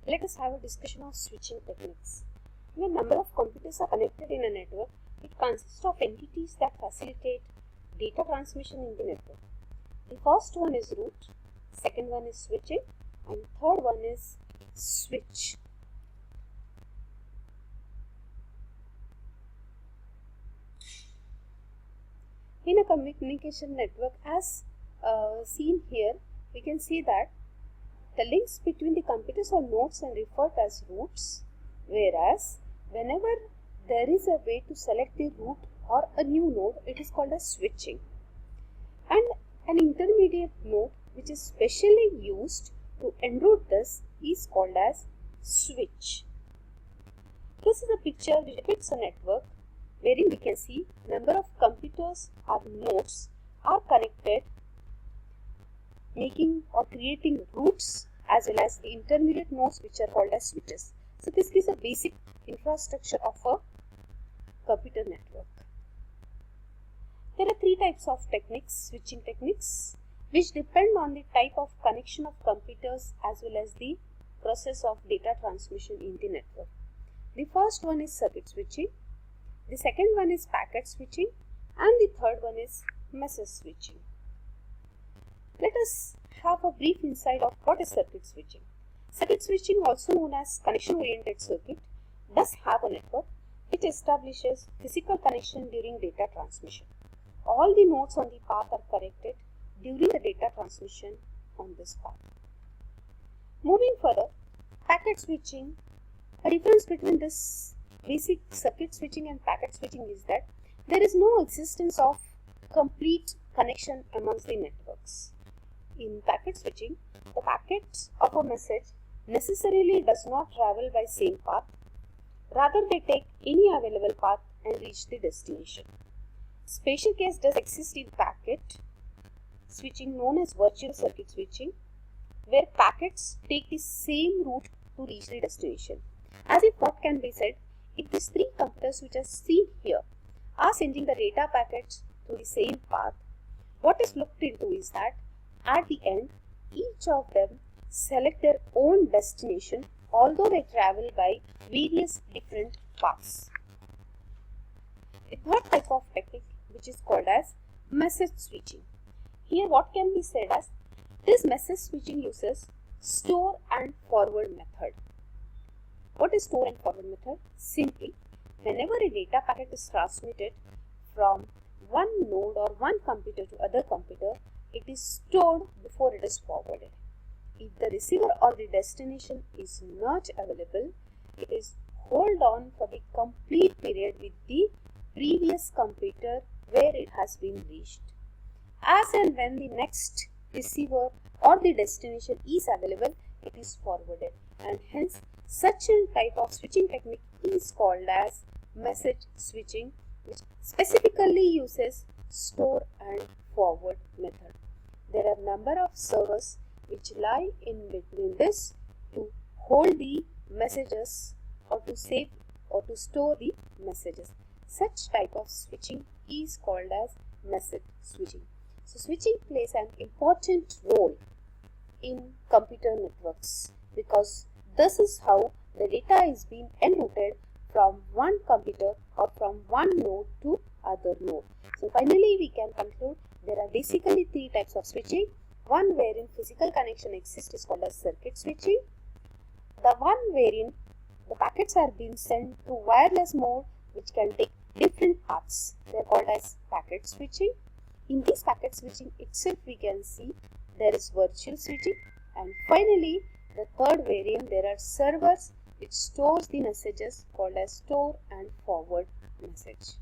Let us have a discussion of switching techniques. When a number of computers are connected in a network, it consists of entities that facilitate data transmission in the network. The first one is root, second one is switching, and third one is switch. In a communication network, as seen here, we can see that the links between the computers or nodes are referred as roots, whereas whenever there is a way to select the root or a new node, it is called as switching. And an intermediate node which is specially used to enroute this is called as switch. This is a picture which depicts a network wherein we can see number of computers or nodes are connected, making or creating roots as well as the intermediate nodes which are called as switches. So this is a basic infrastructure of a computer network. There are three types of techniques, switching techniques, which depend on the type of connection of computers as well as the process of data transmission in the network. The first one is circuit switching, the second one is packet switching, and the third one is message switching. Let us have a brief insight of what is circuit switching. Circuit switching, also known as connection-oriented circuit, does have a network which establishes physical connection during data transmission. All the nodes on the path are connected during the data transmission on this path. Moving further, packet switching. A difference between this basic circuit switching and packet switching is that there is no existence of complete connection amongst the networks. In packet switching, the packet of a message necessarily does not travel by same path. Rather, they take any available path and reach the destination. Special case does exist in packet switching known as virtual circuit switching, where packets take the same route to reach the destination. As if what can be said, if these three computers which are seen here are sending the data packets through the same path, what is looked into is that at the end, each of them select their own destination, although they travel by various different paths. The third type of technique, which is called as message switching. Here what can be said as this message switching uses store and forward method. What is store and forward method? Simply, whenever a data packet is transmitted from one node or one computer to other computer, it is stored before it is forwarded. If the receiver or the destination is not available, it is hold on for the complete period with the previous computer where it has been reached. As and when the next receiver or the destination is available, it is forwarded, and hence such a type of switching technique is called as message switching, which specifically uses store and forward method. There are number of servers which lie in between this to hold the messages or to save or to store the messages. Such type of switching is called as message switching. So switching plays an important role in computer networks because this is how the data is being enrouted from one computer or from one node to other node. So finally we can conclude there are basically three types of switching. One wherein physical connection exists is called as circuit switching. The one wherein the packets are being sent through wireless mode which can take different paths. They are called as packet switching. In this packet switching itself we can see there is virtual switching, and finally the third wherein there are servers which stores the messages called as store and forward message.